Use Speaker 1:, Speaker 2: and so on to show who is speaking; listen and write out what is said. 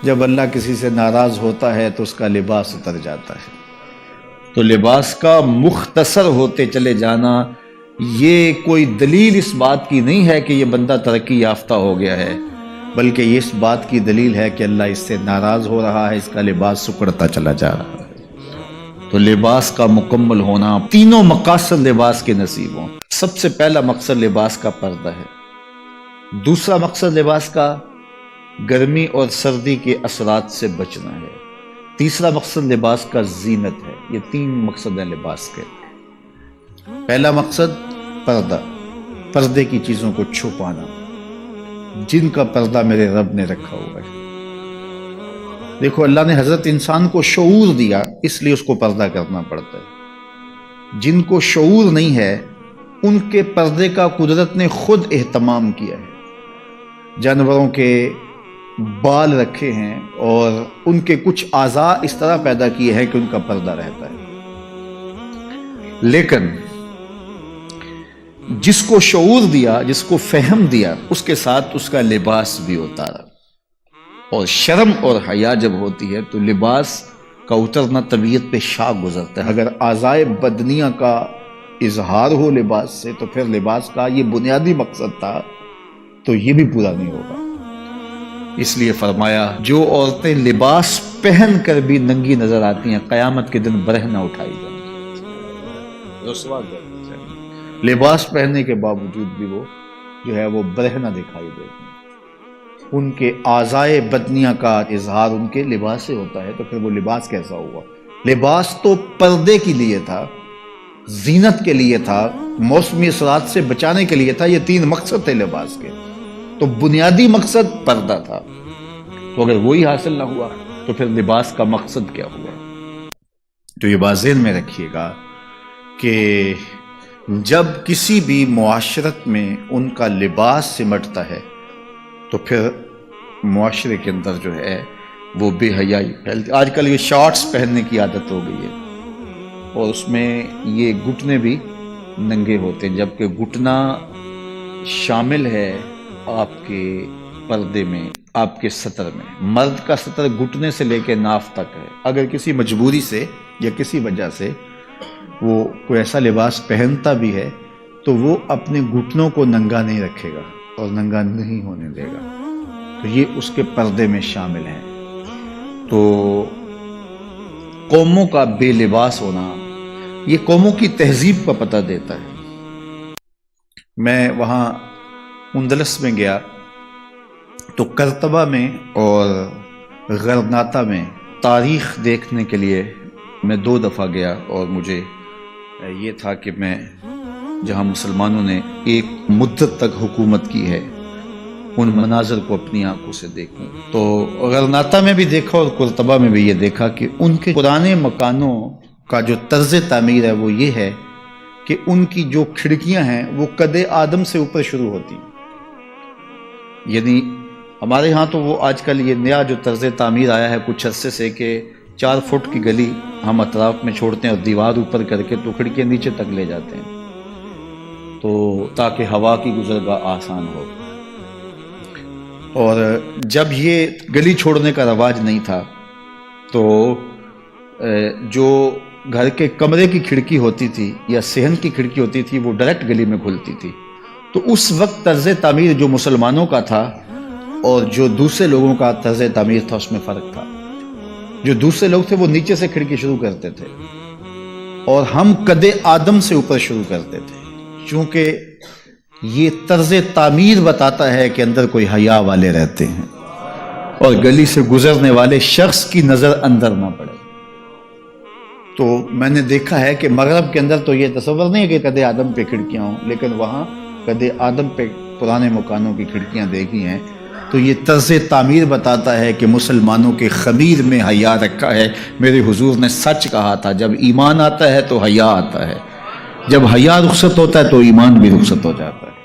Speaker 1: جب اللہ کسی سے ناراض ہوتا ہے تو اس کا لباس اتر جاتا ہے۔ تو لباس کا مختصر ہوتے چلے جانا یہ کوئی دلیل اس بات کی نہیں ہے کہ یہ بندہ ترقی یافتہ ہو گیا ہے، بلکہ یہ اس بات کی دلیل ہے کہ اللہ اس سے ناراض ہو رہا ہے، اس کا لباس سکڑتا چلا جا رہا ہے۔ تو لباس کا مکمل ہونا، تینوں مقاصد لباس کے نصیب ہوں۔ سب سے پہلا مقصد لباس کا پردہ ہے، دوسرا مقصد لباس کا گرمی اور سردی کے اثرات سے بچنا ہے، تیسرا مقصد لباس کا زینت ہے۔ یہ تین مقصد ہیں لباس کے۔ پہلا مقصد پردہ، پردے کی چیزوں کو چھپانا، جن کا پردہ میرے رب نے رکھا ہوا ہے۔ دیکھو اللہ نے حضرت انسان کو شعور دیا، اس لیے اس کو پردہ کرنا پڑتا ہے۔ جن کو شعور نہیں ہے ان کے پردے کا قدرت نے خود اہتمام کیا ہے۔ جانوروں کے بال رکھے ہیں اور ان کے کچھ اعضاء اس طرح پیدا کیے ہیں کہ ان کا پردہ رہتا ہے، لیکن جس کو شعور دیا، جس کو فہم دیا، اس کے ساتھ اس کا لباس بھی اتارا۔ اور شرم اور حیا جب ہوتی ہے تو لباس کا اترنا طبیعت پہ شاہ گزرتا ہے۔ اگر اعضائے بدنیہ کا اظہار ہو لباس سے تو پھر لباس کا یہ بنیادی مقصد تھا تو یہ بھی پورا نہیں ہوگا۔ اس لیے فرمایا جو عورتیں لباس پہن کر بھی ننگی نظر آتی ہیں قیامت کے دن برہنہ اٹھائی جائیں گی۔ رسوا لباس پہننے کے باوجود بھی وہ جو ہے وہ برہنہ دکھائی دے گی۔ ان کے اعضائے بدنیہ کا اظہار ان کے لباس سے ہوتا ہے تو پھر وہ لباس کیسا ہوا؟ لباس تو پردے کے لیے تھا، زینت کے لیے تھا، موسمی اثرات سے بچانے کے لیے تھا۔ یہ تین مقصد تھے لباس کے، تو بنیادی مقصد پردہ تھا۔ تو اگر وہی حاصل نہ ہوا تو پھر لباس کا مقصد کیا ہوا؟ تو یہ بات ذہن میں رکھیے گا کہ جب کسی بھی معاشرت میں ان کا لباس سمٹتا ہے تو پھر معاشرے کے اندر جو ہے وہ بے حیائی پھیلتی۔ آج کل یہ شارٹس پہننے کی عادت ہو گئی ہے اور اس میں یہ گھٹنے بھی ننگے ہوتے ہیں، جبکہ گھٹنا شامل ہے آپ کے پردے میں، آپ کے سطر میں۔ مرد کا سطر گھٹنے سے لے کے ناف تک ہے۔ اگر کسی مجبوری سے یا کسی وجہ سے وہ کوئی ایسا لباس پہنتا بھی ہے تو وہ اپنے گھٹنوں کو ننگا نہیں رکھے گا اور ننگا نہیں ہونے دے گا، تو یہ اس کے پردے میں شامل ہے۔ تو قوموں کا بے لباس ہونا یہ قوموں کی تہذیب کا پتہ دیتا ہے۔ میں وہاں اندلس میں گیا تو کرتبہ میں اور غرناطہ میں تاریخ دیکھنے کے لیے میں 2 دفعہ گیا، اور مجھے یہ تھا کہ میں جہاں مسلمانوں نے ایک مدت تک حکومت کی ہے ان مناظر کو اپنی آنکھوں سے دیکھوں۔ تو غرناطہ میں بھی دیکھا اور کرتبہ میں بھی یہ دیکھا کہ ان کے پرانے مکانوں کا جو طرز تعمیر ہے وہ یہ ہے کہ ان کی جو کھڑکیاں ہیں وہ قد آدم سے اوپر شروع ہوتی ہیں۔ یعنی ہمارے ہاں تو وہ آج کل یہ نیا جو طرز تعمیر آیا ہے کچھ عرصے سے کہ 4 فٹ کی گلی ہم اطراف میں چھوڑتے ہیں اور دیوار اوپر کر کے تو کھڑکیاں نیچے تک لے جاتے ہیں، تو تاکہ ہوا کی گزرگاہ آسان ہو۔ اور جب یہ گلی چھوڑنے کا رواج نہیں تھا تو جو گھر کے کمرے کی کھڑکی ہوتی تھی یا صحن کی کھڑکی ہوتی تھی وہ ڈائریکٹ گلی میں کھلتی تھی۔ تو اس وقت طرز تعمیر جو مسلمانوں کا تھا اور جو دوسرے لوگوں کا طرز تعمیر تھا اس میں فرق تھا۔ جو دوسرے لوگ تھے وہ نیچے سے کھڑکی شروع کرتے تھے اور ہم قد آدم سے اوپر شروع کرتے تھے، چونکہ یہ طرز تعمیر بتاتا ہے کہ اندر کوئی حیا والے رہتے ہیں اور گلی سے گزرنے والے شخص کی نظر اندر نہ پڑے۔ تو میں نے دیکھا ہے کہ مغرب کے اندر تو یہ تصور نہیں ہے کہ قد آدم پہ کھڑکیاں ہوں، لیکن وہاں قد آدم پہ پرانے مکانوں کی کھڑکیاں دیکھی ہیں، تو یہ طرز تعمیر بتاتا ہے کہ مسلمانوں کے خمیر میں حیا رکھا ہے۔ میرے حضور نے سچ کہا تھا، جب ایمان آتا ہے تو حیا آتا ہے، جب حیا رخصت ہوتا ہے تو ایمان بھی رخصت ہو جاتا ہے۔